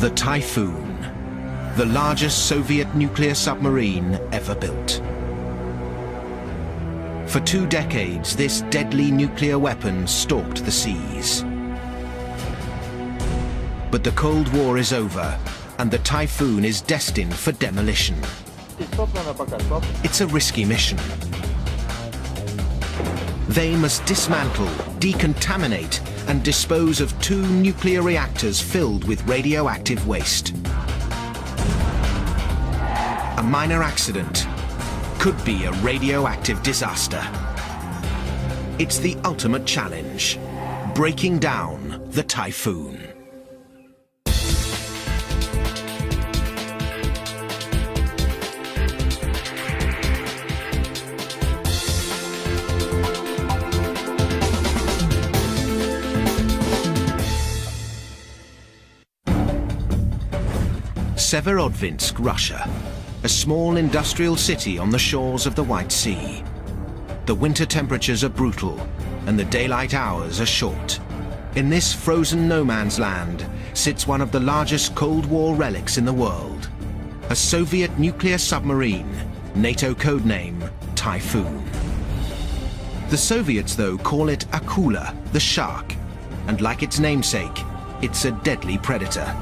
The Typhoon, the largest Soviet nuclear submarine ever built. For 2 decades, this deadly nuclear weapon stalked the seas. But the Cold War is over, and the Typhoon is destined for demolition. It's a risky mission. They must dismantle, decontaminate, and dispose of 2 nuclear reactors filled with radioactive waste. A minor accident could be a radioactive disaster. It's the ultimate challenge, breaking down the Typhoon. Severodvinsk, Russia, a small industrial city on the shores of the White Sea. The winter temperatures are brutal and the daylight hours are short. In this frozen no man's land sits one of the largest Cold War relics in the world, a Soviet nuclear submarine, NATO codename Typhoon. The Soviets, though, call it Akula, the shark, and like its namesake, it's a deadly predator.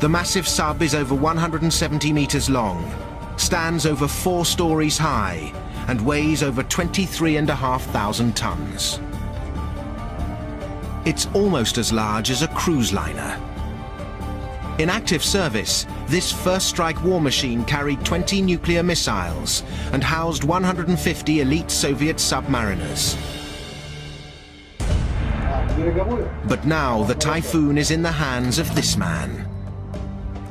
The massive sub is over 170 meters long, stands over 4 stories high, and weighs over 23,500 tons. It's almost as large as a cruise liner. In active service, this first strike war machine carried 20 nuclear missiles and housed 150 elite Soviet submariners. But now the Typhoon is in the hands of this man.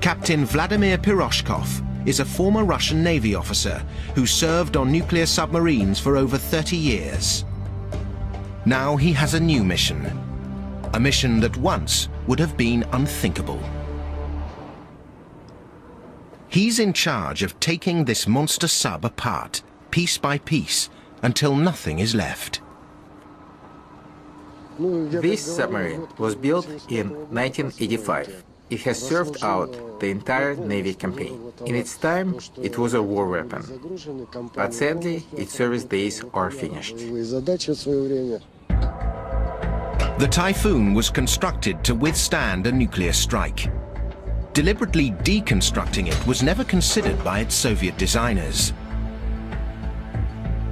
Captain Vladimir Piroshkov is a former Russian Navy officer who served on nuclear submarines for over 30 years. Now he has a new mission, a mission that once would have been unthinkable. He's in charge of taking this monster sub apart, piece by piece, until nothing is left. This submarine was built in 1985. It has served out the entire Navy campaign. In its time, it was a war weapon. But sadly, its service days are finished. The Typhoon was constructed to withstand a nuclear strike. Deliberately deconstructing it was never considered by its Soviet designers.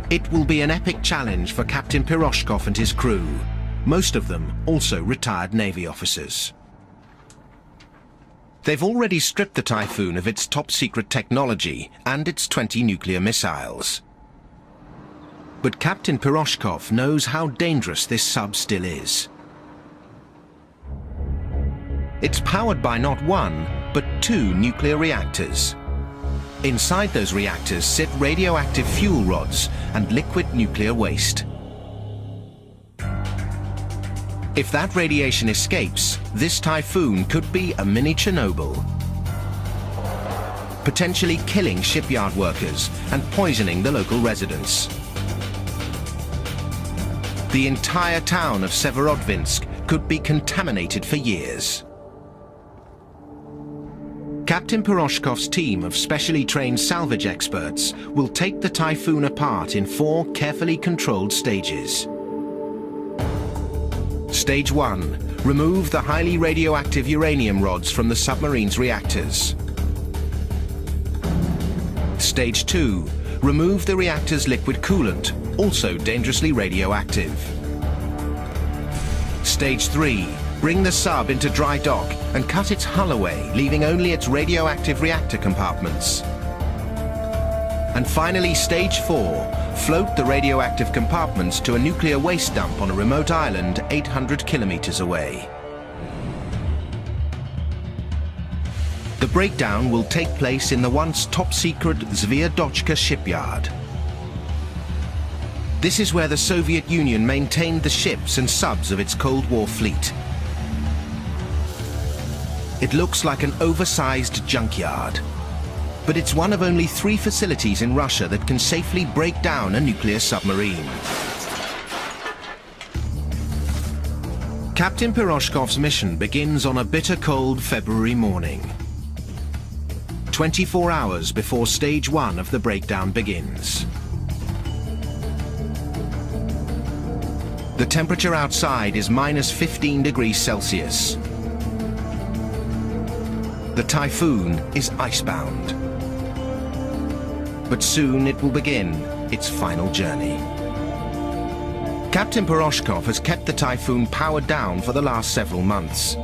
It will be an epic challenge for Captain Piroshkov and his crew, most of them also retired Navy officers. They've already stripped the Typhoon of its top-secret technology and its 20 nuclear missiles. But Captain Piroshkov knows how dangerous this sub still is. It's powered by not 1, but 2 nuclear reactors. Inside those reactors sit radioactive fuel rods and liquid nuclear waste. If that radiation escapes, this Typhoon could be a mini Chernobyl, potentially killing shipyard workers and poisoning the local residents. The entire town of Severodvinsk could be contaminated for years. Captain Piroshkov's team of specially trained salvage experts will take the Typhoon apart in 4 carefully controlled stages. Stage 1. Remove the highly radioactive uranium rods from the submarine's reactors. Stage 2. Remove the reactor's liquid coolant, also dangerously radioactive. Stage 3. Bring the sub into dry dock and cut its hull away, leaving only its radioactive reactor compartments. And finally, Stage 4. Float the radioactive compartments to a nuclear waste dump on a remote island 800 kilometers away. The breakdown will take place in the once top-secret Zviadochka shipyard. This is where the Soviet Union maintained the ships and subs of its Cold War fleet. It looks like an oversized junkyard, but it's one of only 3 facilities in Russia that can safely break down a nuclear submarine. Captain Piroshkov's mission begins on a bitter cold February morning. 24 hours before stage 1 of the breakdown begins. The temperature outside is -15 degrees Celsius. The typhoon is icebound. But soon it will begin its final journey. Captain Piroshkov has kept the typhoon powered down for the last several months.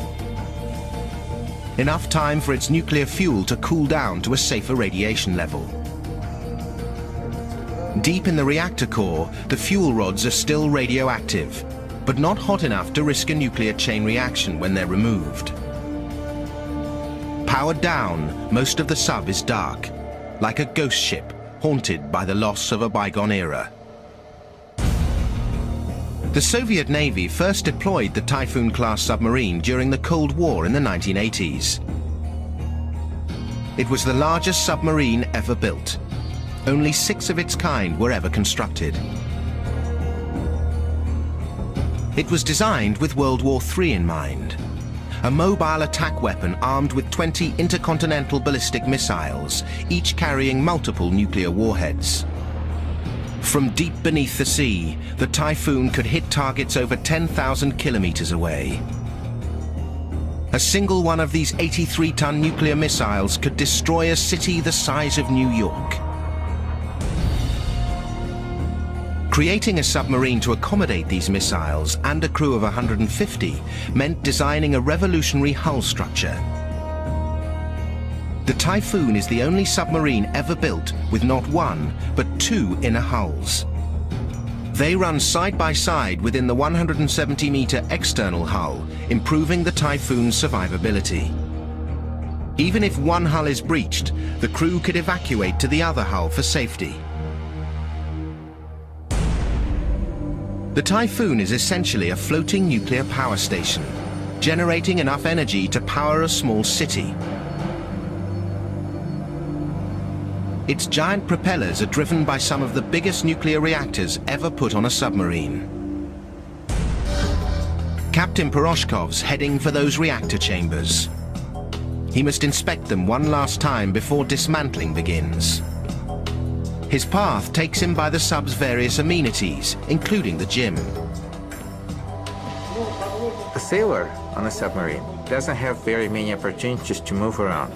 Enough time for its nuclear fuel to cool down to a safer radiation level. Deep in the reactor core, the fuel rods are still radioactive, but not hot enough to risk a nuclear chain reaction when they're removed. Powered down, most of the sub is dark, like a ghost ship haunted by the loss of a bygone era. The Soviet Navy first deployed the Typhoon-class submarine during the Cold War in the 1980s. It was the largest submarine ever built. Only 6 of its kind were ever constructed. It was designed with World War III in mind. A mobile attack weapon armed with 20 intercontinental ballistic missiles, each carrying multiple nuclear warheads. From deep beneath the sea, the Typhoon could hit targets over 10,000 kilometers away. A single one of these 83-ton nuclear missiles could destroy a city the size of New York. Creating a submarine to accommodate these missiles and a crew of 150 meant designing a revolutionary hull structure. The Typhoon is the only submarine ever built with not 1, but 2 inner hulls. They run side by side within the 170-meter external hull, improving the Typhoon's survivability. Even if one hull is breached, the crew could evacuate to the other hull for safety. The Typhoon is essentially a floating nuclear power station, generating enough energy to power a small city. Its giant propellers are driven by some of the biggest nuclear reactors ever put on a submarine. Captain Piroshkov's heading for those reactor chambers. He must inspect them one last time before dismantling begins. His path takes him by the sub's various amenities, including the gym. A sailor on a submarine doesn't have very many opportunities to move around.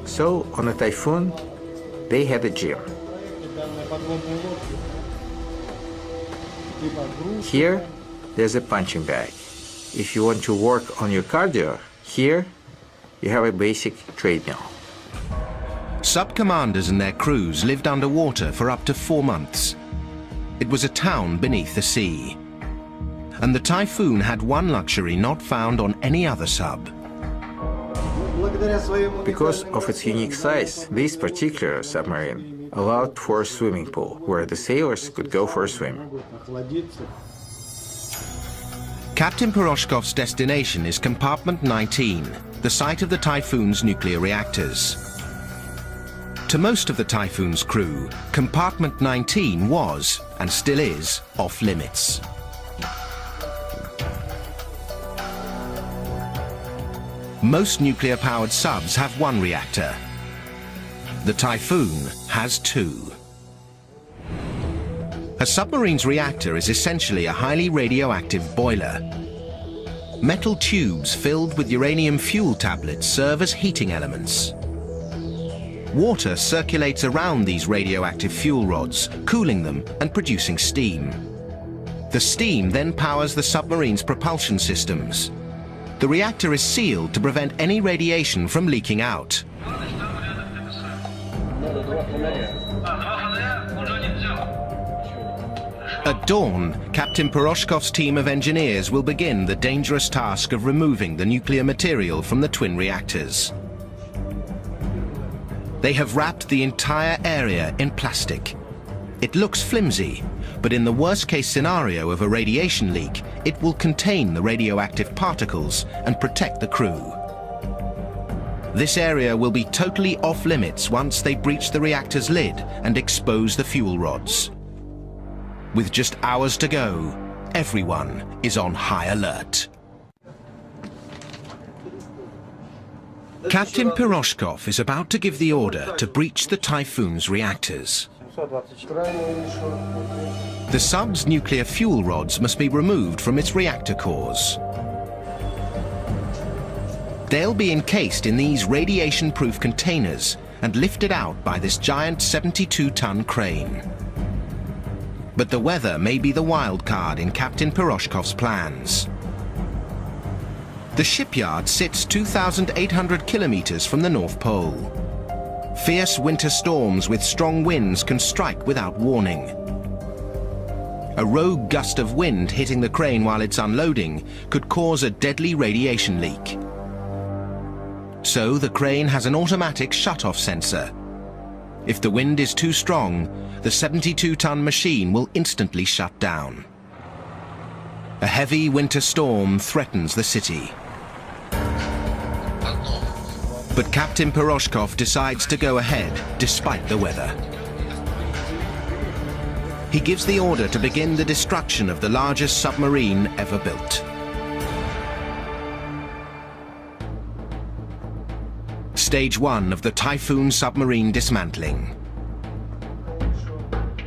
So, on a Typhoon, they had a gym. Here, there's a punching bag. If you want to work on your cardio, here, you have a basic treadmill. Sub-commanders and their crews lived underwater for up to 4 months. It was a town beneath the sea. And the Typhoon had one luxury not found on any other sub. Because of its unique size, this particular submarine allowed for a swimming pool, where the sailors could go for a swim. Captain Piroshkov's destination is Compartment 19, the site of the Typhoon's nuclear reactors. To most of the Typhoon's crew, Compartment 19 was, and still is, off-limits. Most nuclear-powered subs have 1 reactor. The Typhoon has 2. A submarine's reactor is essentially a highly radioactive boiler. Metal tubes filled with uranium fuel tablets serve as heating elements. Water circulates around these radioactive fuel rods, cooling them and producing steam. The steam then powers the submarine's propulsion systems. The reactor is sealed to prevent any radiation from leaking out. At dawn, Captain Piroshkov's team of engineers will begin the dangerous task of removing the nuclear material from the twin reactors. They have wrapped the entire area in plastic. It looks flimsy, but in the worst-case scenario of a radiation leak, it will contain the radioactive particles and protect the crew. This area will be totally off-limits once they breach the reactor's lid and expose the fuel rods. With just hours to go, everyone is on high alert. Captain Piroshkov is about to give the order to breach the Typhoon's reactors. The sub's nuclear fuel rods must be removed from its reactor cores. They'll be encased in these radiation-proof containers and lifted out by this giant 72-ton crane. But the weather may be the wild card in Captain Piroshkov's plans. The shipyard sits 2,800 kilometers from the North Pole. Fierce winter storms with strong winds can strike without warning. A rogue gust of wind hitting the crane while it's unloading could cause a deadly radiation leak. So the crane has an automatic shut-off sensor. If the wind is too strong, the 72-ton machine will instantly shut down. A heavy winter storm threatens the city. But Captain Piroshkov decides to go ahead despite the weather. He gives the order to begin the destruction of the largest submarine ever built. Stage 1 of the Typhoon submarine dismantling.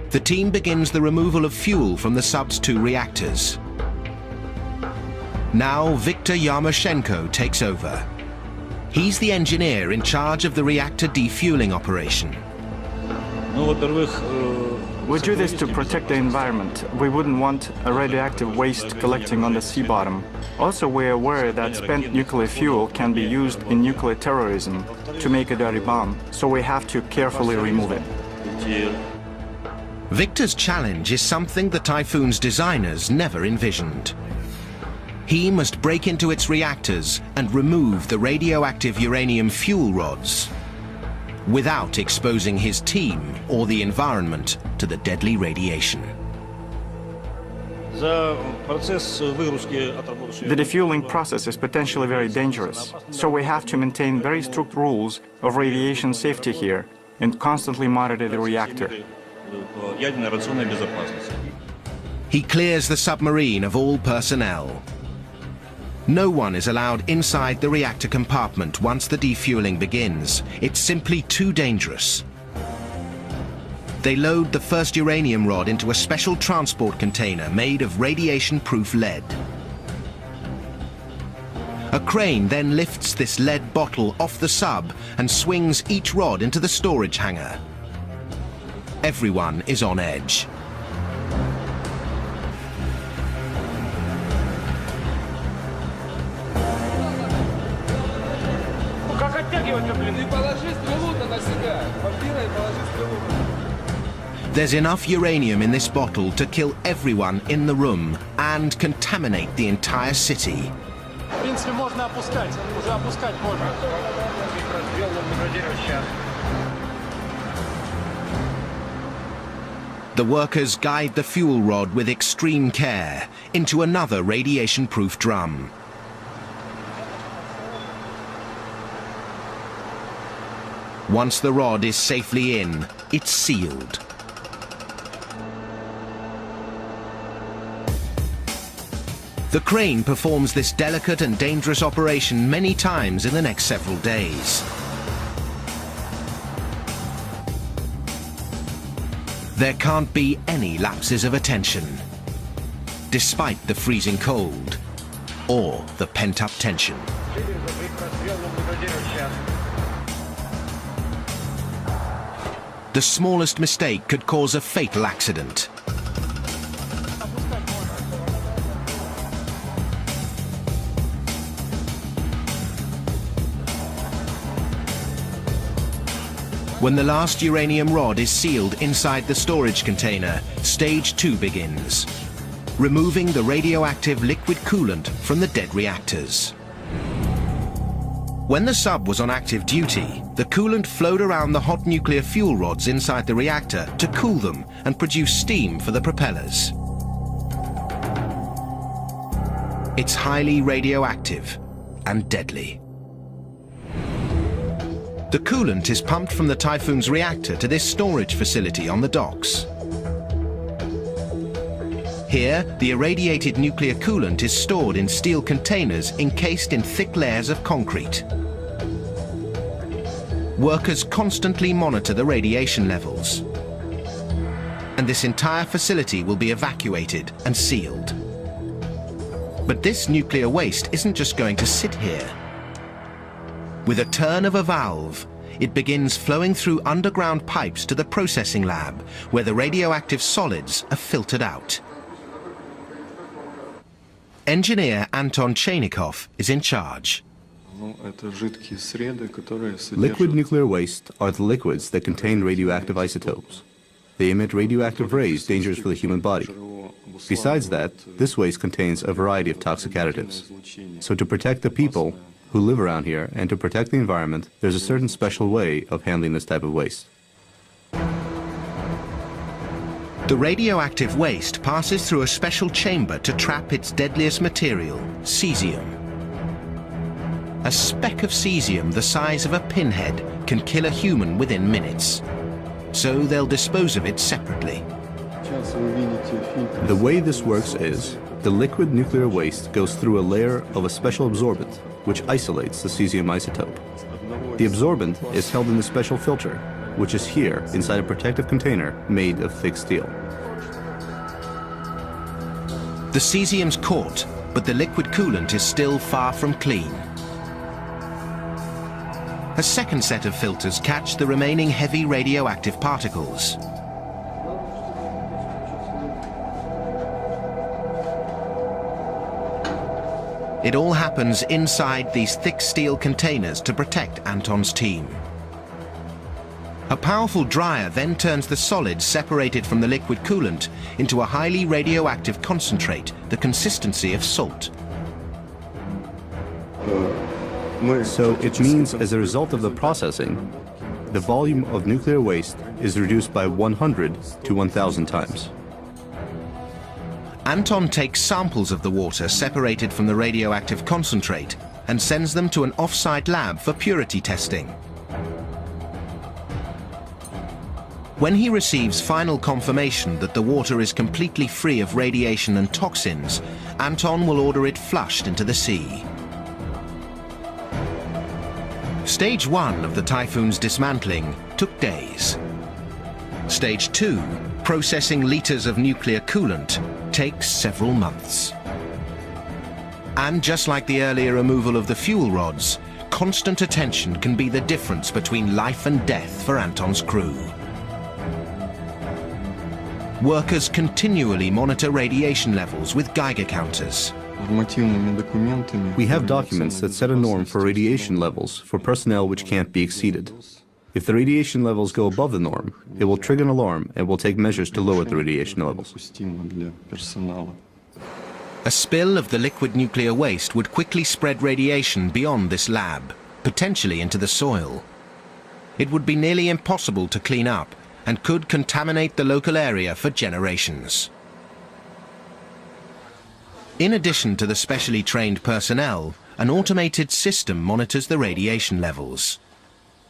The team begins the removal of fuel from the sub's 2 reactors. Now Viktor Yarmoshenko takes over. He's the engineer in charge of the reactor defueling operation. We do this to protect the environment. We wouldn't want a radioactive waste collecting on the sea bottom. Also, we're aware that spent nuclear fuel can be used in nuclear terrorism to make a dirty bomb, so we have to carefully remove it. Viktor's challenge is something the Typhoon's designers never envisioned. He must break into its reactors and remove the radioactive uranium fuel rods without exposing his team or the environment to the deadly radiation. The defueling process is potentially very dangerous, so we have to maintain very strict rules of radiation safety here and constantly monitor the reactor. He clears the submarine of all personnel. No one is allowed inside the reactor compartment once the defueling begins. It's simply too dangerous. They load the first uranium rod into a special transport container made of radiation-proof lead. A crane then lifts this lead bottle off the sub and swings each rod into the storage hangar. Everyone is on edge. There's enough uranium in this bottle to kill everyone in the room and contaminate the entire city. The workers guide the fuel rod with extreme care into another radiation-proof drum. Once the rod is safely in, it's sealed. The crane performs this delicate and dangerous operation many times in the next several days. There can't be any lapses of attention, despite the freezing cold or the pent-up tension. The smallest mistake could cause a fatal accident. When the last uranium rod is sealed inside the storage container, stage 2 begins, removing the radioactive liquid coolant from the dead reactors. When the sub was on active duty, the coolant flowed around the hot nuclear fuel rods inside the reactor to cool them and produce steam for the propellers. It's highly radioactive and deadly. The coolant is pumped from the Typhoon's reactor to this storage facility on the docks. Here, the irradiated nuclear coolant is stored in steel containers encased in thick layers of concrete. workers constantly monitor the radiation levels. And this entire facility will be evacuated and sealed. But this nuclear waste isn't just going to sit here. With a turn of a valve, it begins flowing through underground pipes to the processing lab, where the radioactive solids are filtered out. Engineer Anton Chainikov is in charge. Liquid nuclear waste are the liquids that contain radioactive isotopes. They emit radioactive rays dangerous for the human body. Besides that, this waste contains a variety of toxic additives. So to protect the people who live around here and to protect the environment, there's a certain special way of handling this type of waste. The radioactive waste passes through a special chamber to trap its deadliest material, cesium. A speck of cesium the size of a pinhead can kill a human within minutes. So they'll dispose of it separately. The way this works is, the liquid nuclear waste goes through a layer of a special absorbent, which isolates the cesium isotope. The absorbent is held in a special filter, which is here inside a protective container made of thick steel. The cesium's caught, but the liquid coolant is still far from clean. A second set of filters catch the remaining heavy radioactive particles. It all happens inside these thick steel containers to protect Anton's team. A powerful dryer then turns the solids separated from the liquid coolant into a highly radioactive concentrate, the consistency of salt. So it means, as a result of the processing, the volume of nuclear waste is reduced by 100 to 1,000 times. Anton takes samples of the water separated from the radioactive concentrate and sends them to an off-site lab for purity testing. When he receives final confirmation that the water is completely free of radiation and toxins, Anton will order it flushed into the sea. Stage 1 of the Typhoon's dismantling took days. Stage 2, processing liters of nuclear coolant, takes several months. And just like the earlier removal of the fuel rods, constant attention can be the difference between life and death for Anton's crew. Workers continually monitor radiation levels with Geiger counters. We have documents that set a norm for radiation levels for personnel which can't be exceeded. If the radiation levels go above the norm, it will trigger an alarm and will take measures to lower the radiation levels. A spill of the liquid nuclear waste would quickly spread radiation beyond this lab, potentially into the soil. It would be nearly impossible to clean up and could contaminate the local area for generations. In addition to the specially trained personnel, an automated system monitors the radiation levels.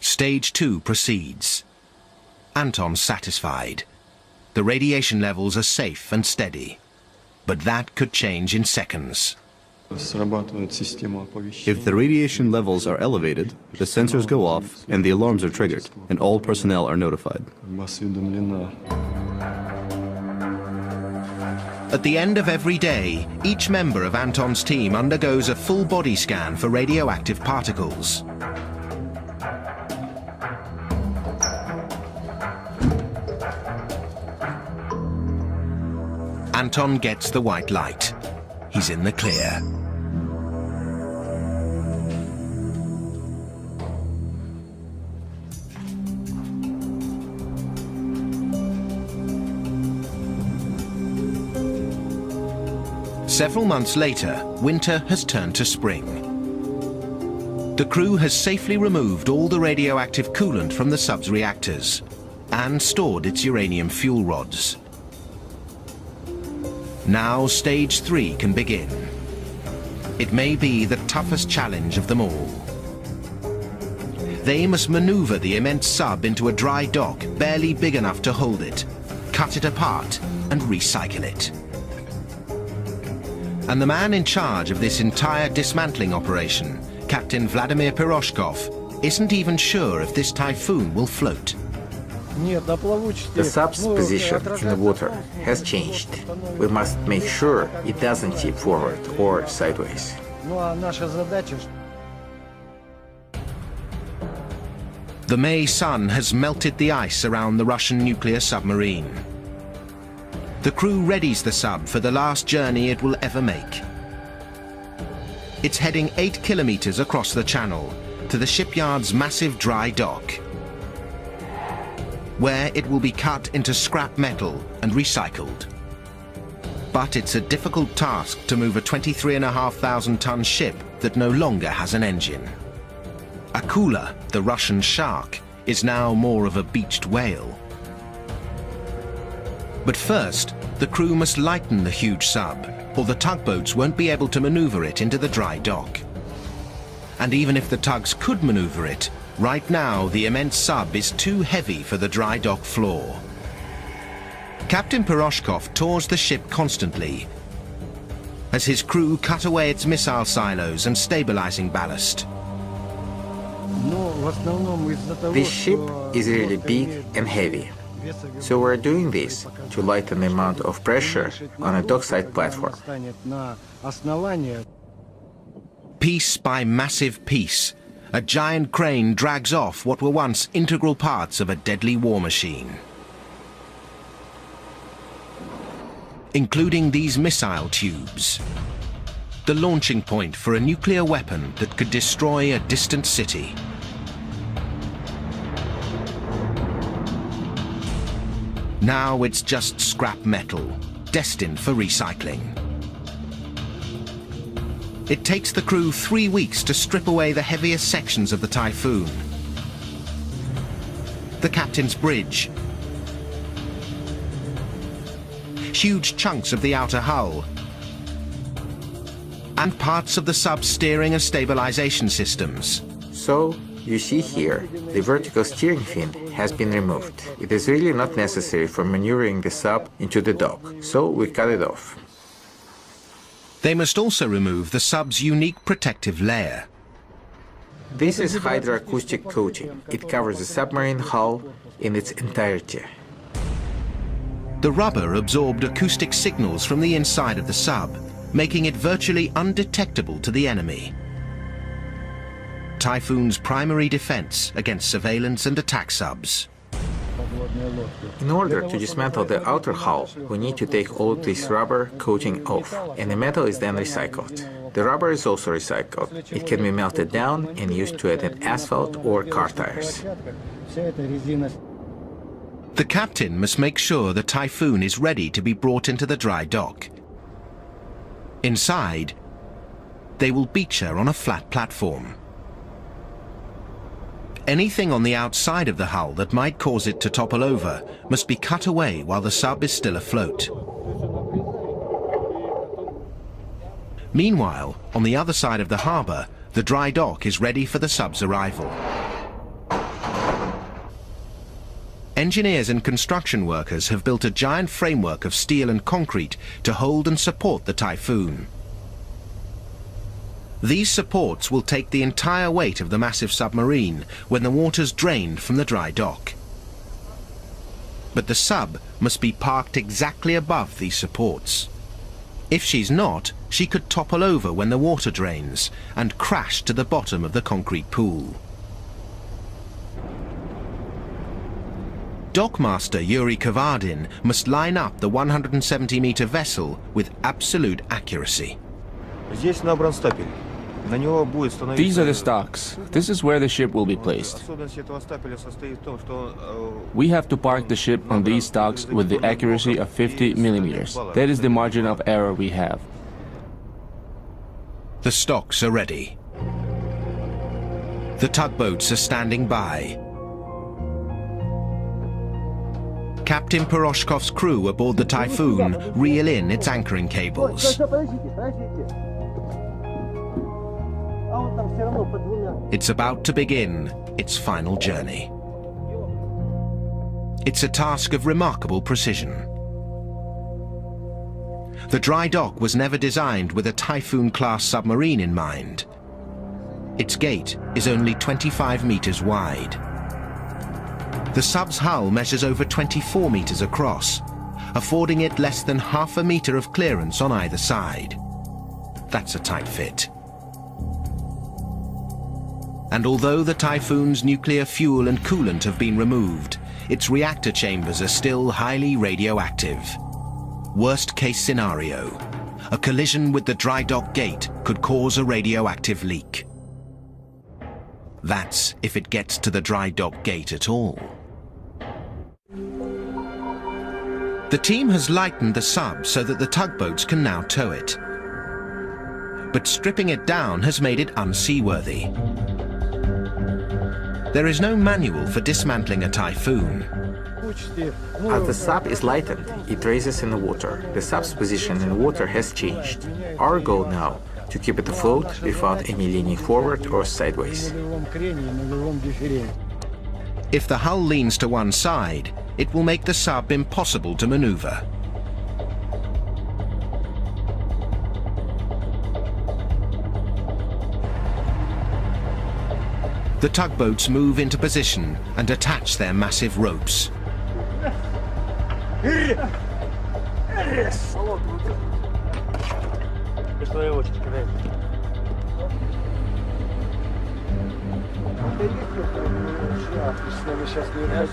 Stage 2 proceeds. Anton's satisfied. The radiation levels are safe and steady, but that could change in seconds. If the radiation levels are elevated, the sensors go off and the alarms are triggered, and all personnel are notified. At the end of every day, each member of Anton's team undergoes a full body scan for radioactive particles. Anton gets the white light. He's in the clear. Several months later, winter has turned to spring. The crew has safely removed all the radioactive coolant from the sub's reactors and stored its uranium fuel rods. Now stage 3 can begin. It may be the toughest challenge of them all. They must maneuver the immense sub into a dry dock barely big enough to hold it, cut it apart and recycle it. And the man in charge of this entire dismantling operation, Captain Vladimir Piroshkov, isn't even sure if this typhoon will float. The sub's position in the water has changed. We must make sure it doesn't tip forward or sideways. The May sun has melted the ice around the Russian nuclear submarine. The crew readies the sub for the last journey it will ever make. It's heading 8 kilometers across the channel to the shipyard's massive dry dock, where it will be cut into scrap metal and recycled. But it's a difficult task to move a 23,500-ton ship that no longer has an engine. Akula, the Russian shark, is now more of a beached whale. But first, the crew must lighten the huge sub, or the tugboats won't be able to maneuver it into the dry dock. And even if the tugs could maneuver it, right now the immense sub is too heavy for the dry dock floor. Captain Piroshkov tours the ship constantly as his crew cut away its missile silos and stabilizing ballast. This ship is really big and heavy, so we're doing this to lighten the amount of pressure on a dockside platform. Piece by massive piece, a giant crane drags off what were once integral parts of a deadly war machine, including these missile tubes, the launching point for a nuclear weapon that could destroy a distant city. Now it's just scrap metal, destined for recycling. It takes the crew 3 weeks to strip away the heaviest sections of the Typhoon. The captain's bridge, huge chunks of the outer hull, and parts of the sub's steering and stabilization systems. So, you see here, the vertical steering fin has been removed. It is really not necessary for maneuvering the sub into the dock, so we cut it off. They must also remove the sub's unique protective layer. This is hydroacoustic coating. It covers the submarine hull in its entirety. The rubber absorbed acoustic signals from the inside of the sub, making it virtually undetectable to the enemy. Typhoon's primary defense against surveillance and attack subs. In order to dismantle the outer hull, we need to take all this rubber coating off, and the metal is then recycled. The rubber is also recycled. It can be melted down and used to add in asphalt or car tires. The captain must make sure the Typhoon is ready to be brought into the dry dock. Inside, they will beach her on a flat platform. Anything on the outside of the hull that might cause it to topple over must be cut away while the sub is still afloat. Meanwhile, on the other side of the harbour, the dry dock is ready for the sub's arrival. Engineers and construction workers have built a giant framework of steel and concrete to hold and support the Typhoon. These supports will take the entire weight of the massive submarine when the water's drained from the dry dock. But the sub must be parked exactly above these supports. If she's not, she could topple over when the water drains and crash to the bottom of the concrete pool. Dockmaster Yuri Kavardin must line up the 170-meter vessel with absolute accuracy. These are the stocks. This is where the ship will be placed. We have to park the ship on these stocks with the accuracy of 50 millimeters. That is the margin of error we have. The stocks are ready. The tugboats are standing by. Captain Piroshkov's crew aboard the Typhoon reel in its anchoring cables. It's about to begin its final journey. It's a task of remarkable precision. The dry dock was never designed with a Typhoon-class submarine in mind. Its gate is only 25 meters wide. The sub's hull measures over 24 meters across, affording it less than half a meter of clearance on either side. That's a tight fit. And although the Typhoon's nuclear fuel and coolant have been removed, its reactor chambers are still highly radioactive. Worst case scenario, a collision with the dry dock gate could cause a radioactive leak. That's if it gets to the dry dock gate at all. The team has lightened the sub so that the tugboats can now tow it. But stripping it down has made it unseaworthy. There is no manual for dismantling a Typhoon. As the sub is lightened, it raises in the water. The sub's position in water has changed. Our goal now, to keep it afloat without any leaning forward or sideways. If the hull leans to one side, it will make the sub impossible to maneuver. The tugboats move into position and attach their massive ropes.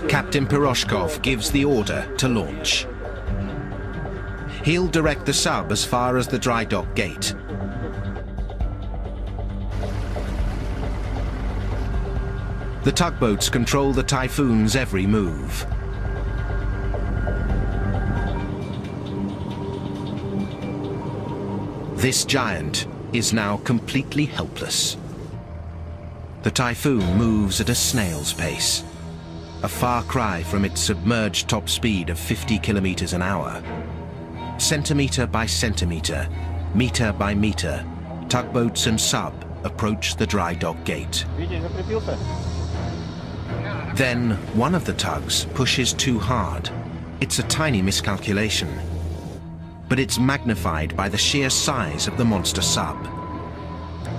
Captain Piroshkov gives the order to launch. He'll direct the sub as far as the dry dock gate. The tugboats control the Typhoon's every move. This giant is now completely helpless. The Typhoon moves at a snail's pace, a far cry from its submerged top speed of 50 kilometers an hour. Centimeter by centimeter, meter by meter, tugboats and sub approach the dry dock gate. Then one of the tugs pushes too hard. It's a tiny miscalculation, but it's magnified by the sheer size of the monster sub.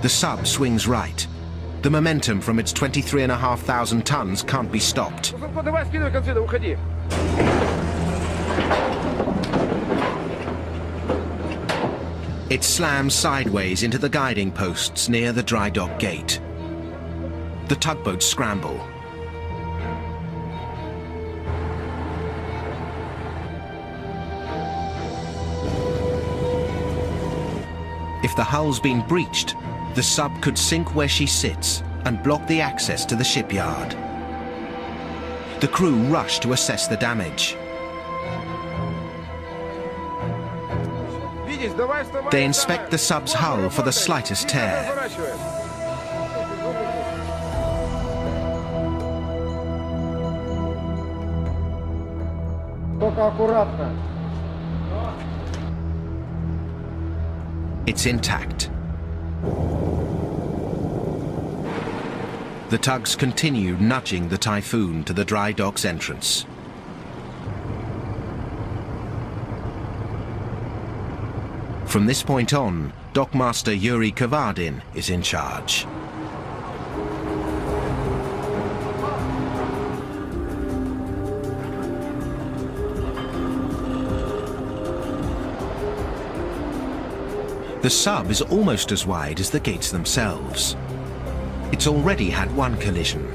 The sub swings right. The momentum from its 23,500 tons can't be stopped. It slams sideways into the guiding posts near the dry dock gate. The tugboats scramble. If the hull's been breached, the sub could sink where she sits and block the access to the shipyard. The crew rush to assess the damage. They inspect the sub's hull for the slightest tear. It's intact. The tugs continue nudging the Typhoon to the dry dock's entrance. From this point on, Dockmaster Yuri Kavardin is in charge. The sub is almost as wide as the gates themselves. It's already had one collision.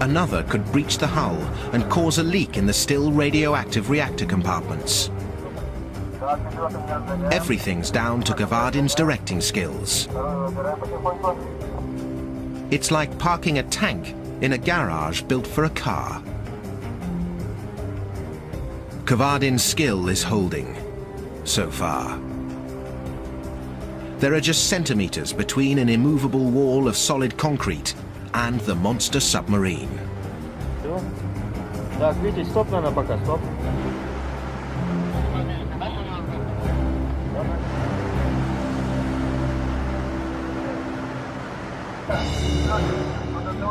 Another could breach the hull and cause a leak in the still radioactive reactor compartments. Everything's down to Kavardin's directing skills. It's like parking a tank in a garage built for a car. Kavardin's skill is holding, so far. There are just centimeters between an immovable wall of solid concrete and the monster submarine.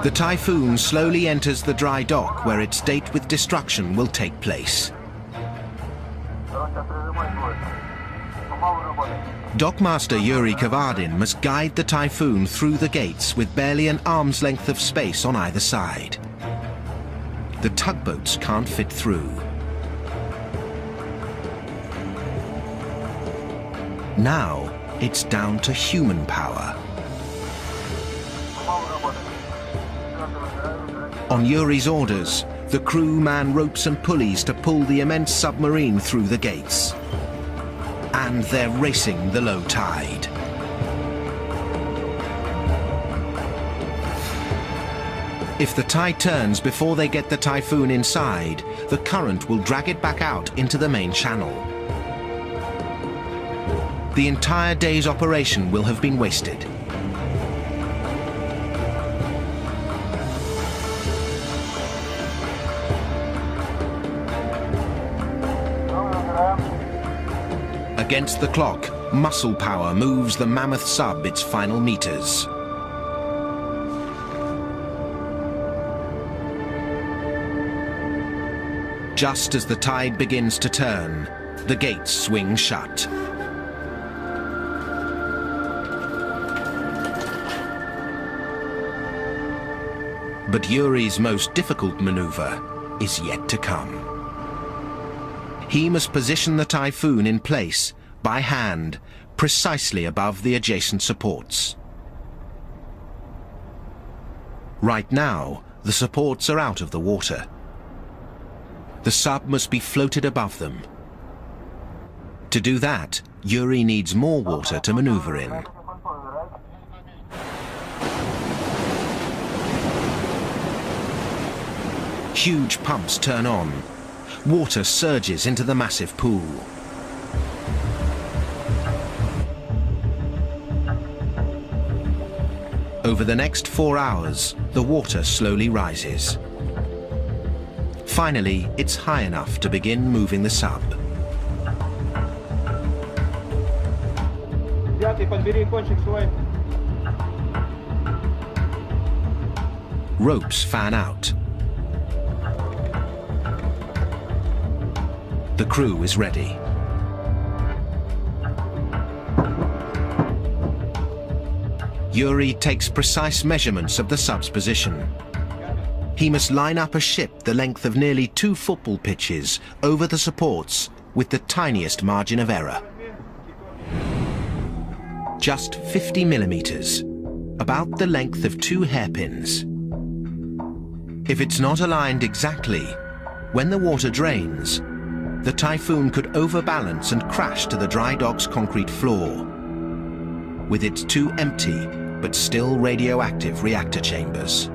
The Typhoon slowly enters the dry dock where its date with destruction will take place. Dockmaster Yuri Kavardin must guide the Typhoon through the gates with barely an arm's length of space on either side. The tugboats can't fit through. Now it's down to human power. On Yuri's orders, the crew man ropes and pulleys to pull the immense submarine through the gates. And they're racing the low tide. If the tide turns before they get the Typhoon inside, the current will drag it back out into the main channel. The entire day's operation will have been wasted. Against the clock, muscle power moves the mammoth sub its final meters. Just as the tide begins to turn, the gates swing shut. But Yuri's most difficult maneuver is yet to come. He must position the Typhoon in place, by hand, precisely above the adjacent supports. Right now, the supports are out of the water. The sub must be floated above them. To do that, Yuri needs more water to maneuver in. Huge pumps turn on. Water surges into the massive pool. Over the next 4 hours, the water slowly rises. Finally, it's high enough to begin moving the sub. Ropes fan out. The crew is ready. Yuri takes precise measurements of the sub's position. He must line up a ship the length of nearly 2 football pitches over the supports with the tiniest margin of error. Just 50 millimeters, about the length of 2 hairpins. If it's not aligned exactly, when the water drains, the Typhoon could overbalance and crash to the dry dock's concrete floor, with its 2 empty but still radioactive reactor chambers.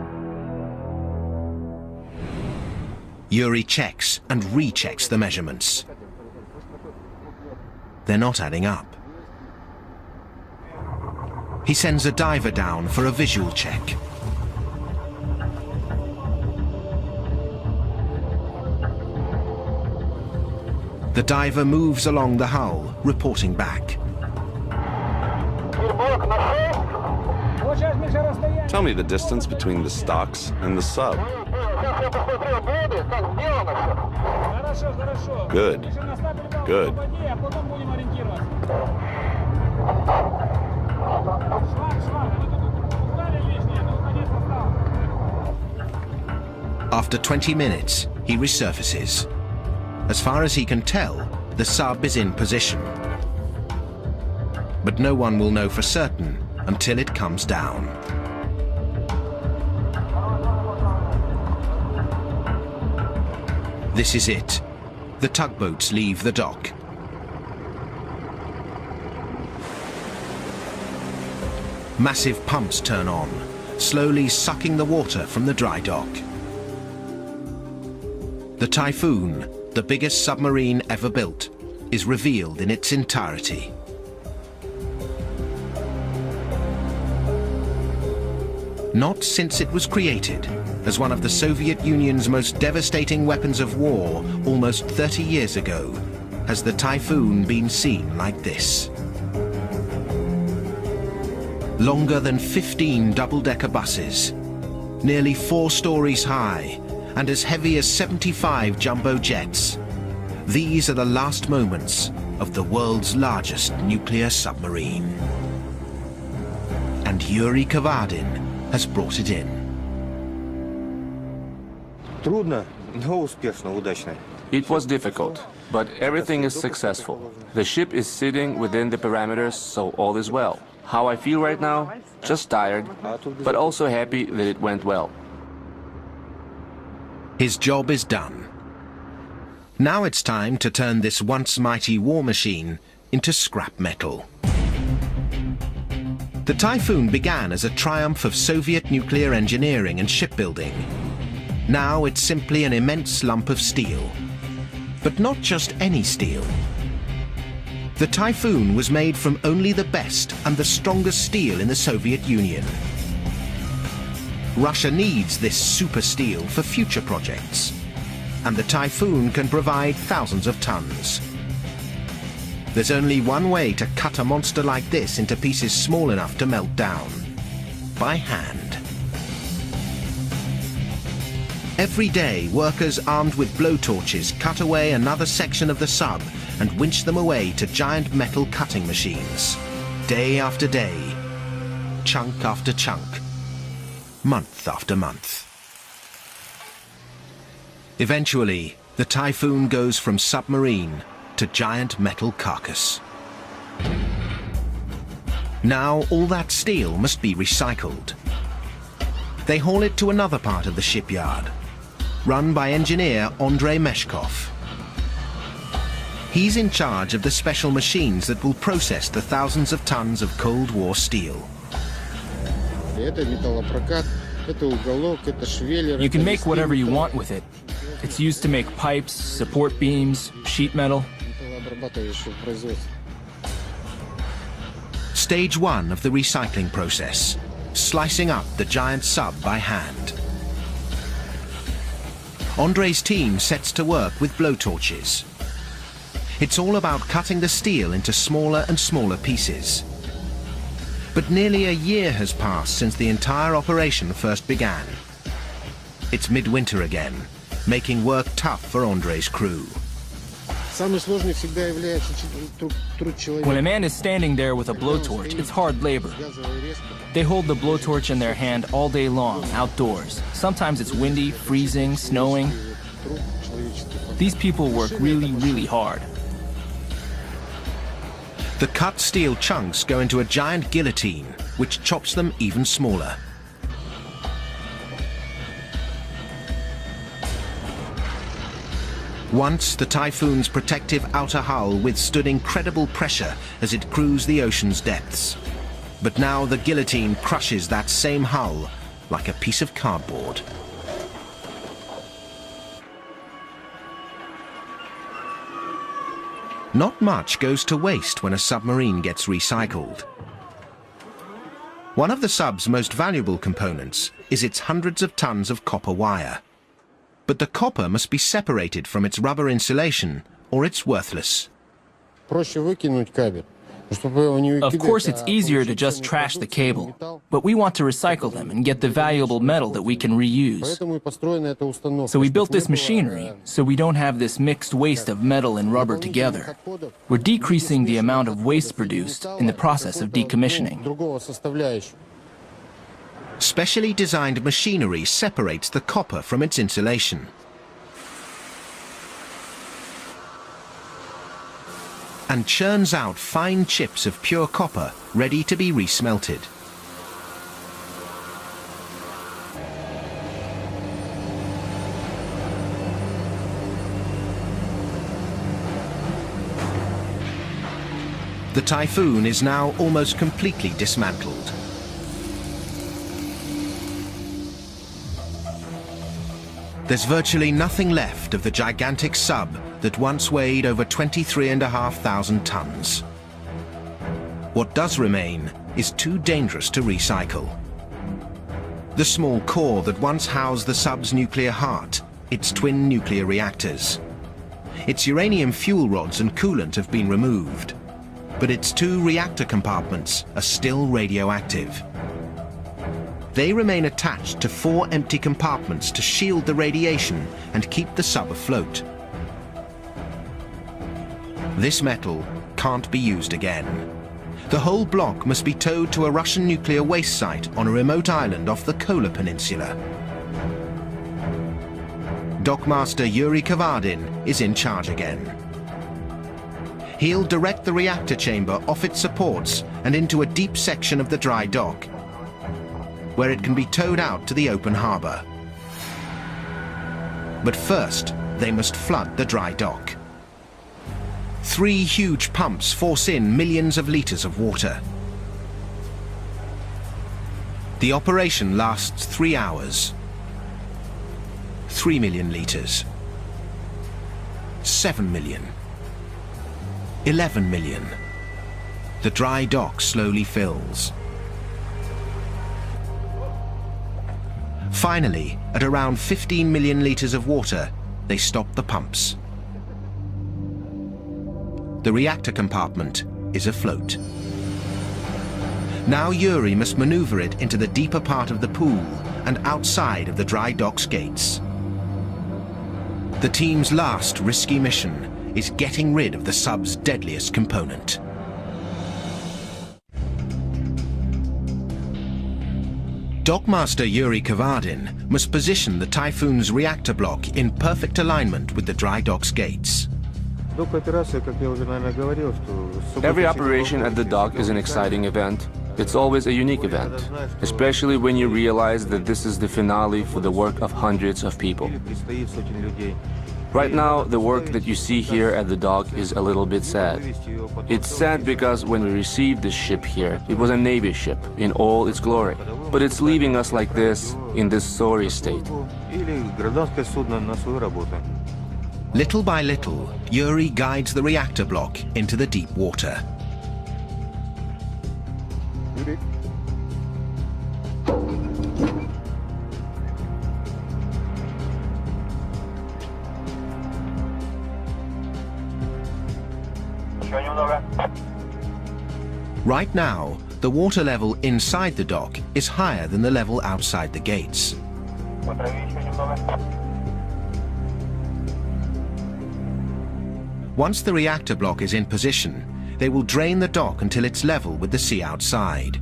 Yuri checks and rechecks the measurements. They're not adding up. He sends a diver down for a visual check. The diver moves along the hull, reporting back. Tell me the distance between the stocks and the sub. Good. Good. After 20 minutes, he resurfaces. As far as he can tell, the sub is in position. But no one will know for certain until it comes down. This is it. The tugboats leave the dock. Massive pumps turn on, slowly sucking the water from the dry dock. The Typhoon, the biggest submarine ever built, is revealed in its entirety. Not since it was created, as one of the Soviet Union's most devastating weapons of war almost 30 years ago, has the Typhoon been seen like this. Longer than 15 double-decker buses, nearly 4 stories high, and as heavy as 75 jumbo jets. These are the last moments of the world's largest nuclear submarine. And Yuri Kavadin has brought it in. Трудно, но успешно, удачно. It was difficult, but everything is successful. The ship is sitting within the parameters, so all is well. How I feel right now? Just tired, but also happy that it went well. His job is done. Now it's time to turn this once mighty war machine into scrap metal. The Typhoon began as a triumph of Soviet nuclear engineering and shipbuilding. Now it's simply an immense lump of steel. But not just any steel. The Typhoon was made from only the best and the strongest steel in the Soviet Union. Russia needs this super steel for future projects, and the Typhoon can provide thousands of tons. There's only one way to cut a monster like this into pieces small enough to melt down: by hand. Every day, workers armed with blowtorches cut away another section of the sub and winch them away to giant metal cutting machines. Day after day, chunk after chunk, month after month. Eventually, the Typhoon goes from submarine to giant metal carcass. Now all that steel must be recycled. They haul it to another part of the shipyard, run by engineer Andrei Meshkov. He's in charge of the special machines that will process the thousands of tons of Cold War steel. You can make whatever you want with it. It's used to make pipes, support beams, sheet metal. Stage 1 of the recycling process: slicing up the giant sub by hand. Andrei's team sets to work with blowtorches. It's all about cutting the steel into smaller and smaller pieces. But nearly a year has passed since the entire operation first began. It's midwinter again, making work tough for Andrei's crew. When a man is standing there with a blowtorch, it's hard labor. They hold the blowtorch in their hand all day long, outdoors. Sometimes it's windy, freezing, snowing. These people work really, really hard. The cut steel chunks go into a giant guillotine, which chops them even smaller. Once, the Typhoon's protective outer hull withstood incredible pressure as it cruised the ocean's depths. But now the guillotine crushes that same hull like a piece of cardboard. Not much goes to waste when a submarine gets recycled. One of the sub's most valuable components is its hundreds of tons of copper wire. But the copper must be separated from its rubber insulation, or it's worthless. Of course, it's easier to just trash the cable, but we want to recycle them and get the valuable metal that we can reuse. So we built this machinery, so we don't have this mixed waste of metal and rubber together. We're decreasing the amount of waste produced in the process of decommissioning. Specially designed machinery separates the copper from its insulation. And churns out fine chips of pure copper ready to be resmelted. The Typhoon is now almost completely dismantled. There's virtually nothing left of the gigantic sub that once weighed over 23,500 tons. What does remain is too dangerous to recycle. The small core that once housed the sub's nuclear heart, its twin nuclear reactors. Its uranium fuel rods and coolant have been removed, but its two reactor compartments are still radioactive. They remain attached to 4 empty compartments to shield the radiation and keep the sub afloat. This metal can't be used again. The whole block must be towed to a Russian nuclear waste site on a remote island off the Kola Peninsula. Dockmaster Yuri Kavardin is in charge again. He'll direct the reactor chamber off its supports and into a deep section of the dry dock, where it can be towed out to the open harbour. But first, they must flood the dry dock. 3 huge pumps force in millions of litres of water. The operation lasts 3 hours. 3 million litres. 7 million. 11 million. The dry dock slowly fills. Finally, at around 15 million litres of water, they stop the pumps. The reactor compartment is afloat. Now Yuri must maneuver it into the deeper part of the pool and outside of the dry dock's gates. The team's last risky mission is getting rid of the sub's deadliest component. Dockmaster Yuri Kavardin must position the Typhoon's reactor block in perfect alignment with the dry dock's gates. Every operation at the dock is an exciting event. It's always a unique event, especially when you realize that this is the finale for the work of hundreds of people. Right now, the work that you see here at the dock is a little bit sad. It's sad because when we received this ship here, it was a Navy ship in all its glory. But it's leaving us like this, in this sorry state. Little by little, Yuri guides the reactor block into the deep water. Right now, the water level inside the dock is higher than the level outside the gates. Once the reactor block is in position, they will drain the dock until it's level with the sea outside.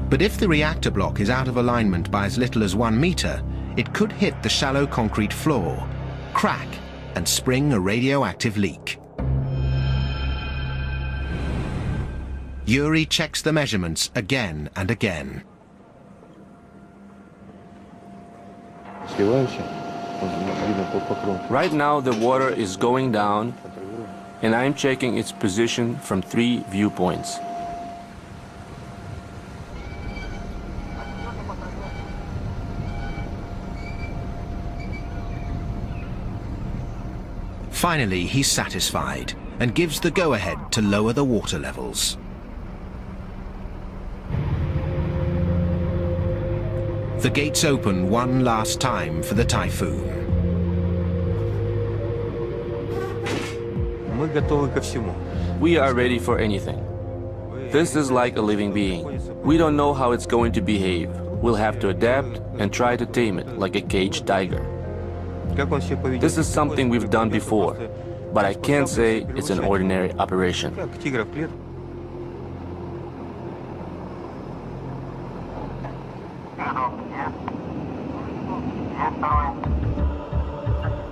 But if the reactor block is out of alignment by as little as 1 meter, it could hit the shallow concrete floor, crack, and spring a radioactive leak. Yuri checks the measurements again and again. Right now the water is going down and I'm checking its position from 3 viewpoints. Finally, he's satisfied and gives the go-ahead to lower the water levels. The gates open one last time for the Typhoon. We are ready for anything. This is like a living being. We don't know how it's going to behave. We'll have to adapt and try to tame it like a caged tiger. This is something we've done before, but I can't say it's an ordinary operation.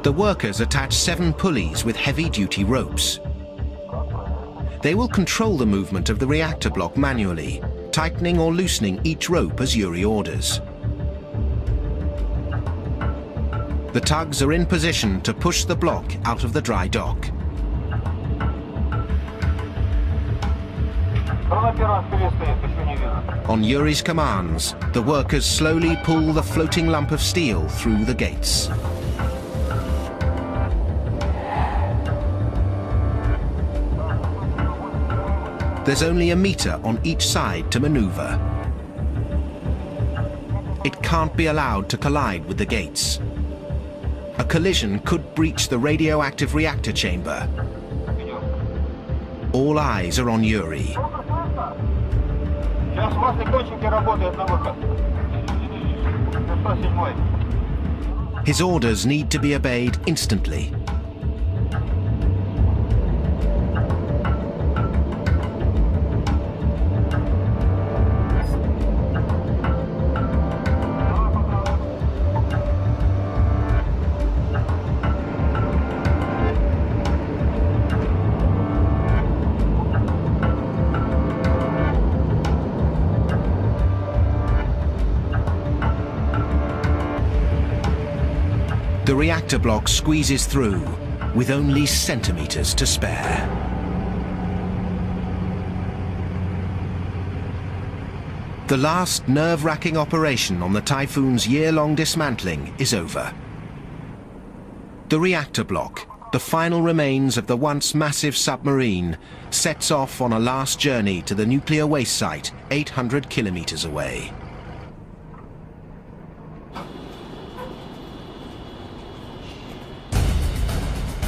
The workers attach 7 pulleys with heavy-duty ropes. They will control the movement of the reactor block manually, tightening or loosening each rope as Yuri orders. The tugs are in position to push the block out of the dry dock. On Yuri's commands, the workers slowly pull the floating lump of steel through the gates. There's only a meter on each side to maneuver. It can't be allowed to collide with the gates. A collision could breach the radioactive reactor chamber. All eyes are on Yuri. His orders need to be obeyed instantly. The reactor block squeezes through with only centimeters to spare. The last nerve-wracking operation on the Typhoon's year-long dismantling is over. The reactor block, the final remains of the once massive submarine, sets off on a last journey to the nuclear waste site 800 kilometers away.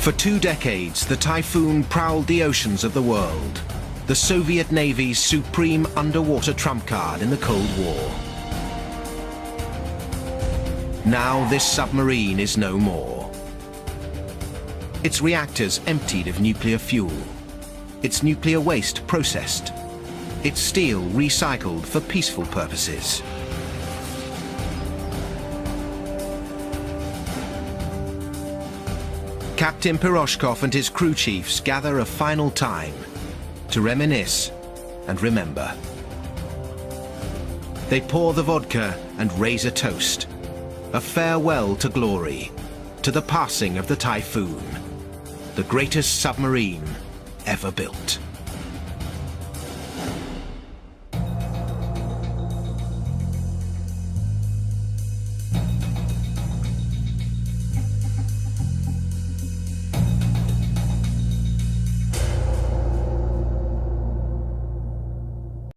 For 2 decades, the Typhoon prowled the oceans of the world, the Soviet Navy's supreme underwater trump card in the Cold War. Now this submarine is no more. Its reactors emptied of nuclear fuel, its nuclear waste processed, its steel recycled for peaceful purposes. Captain Piroshkov and his crew chiefs gather a final time to reminisce and remember. They pour the vodka and raise a toast, a farewell to glory, to the passing of the Typhoon, the greatest submarine ever built.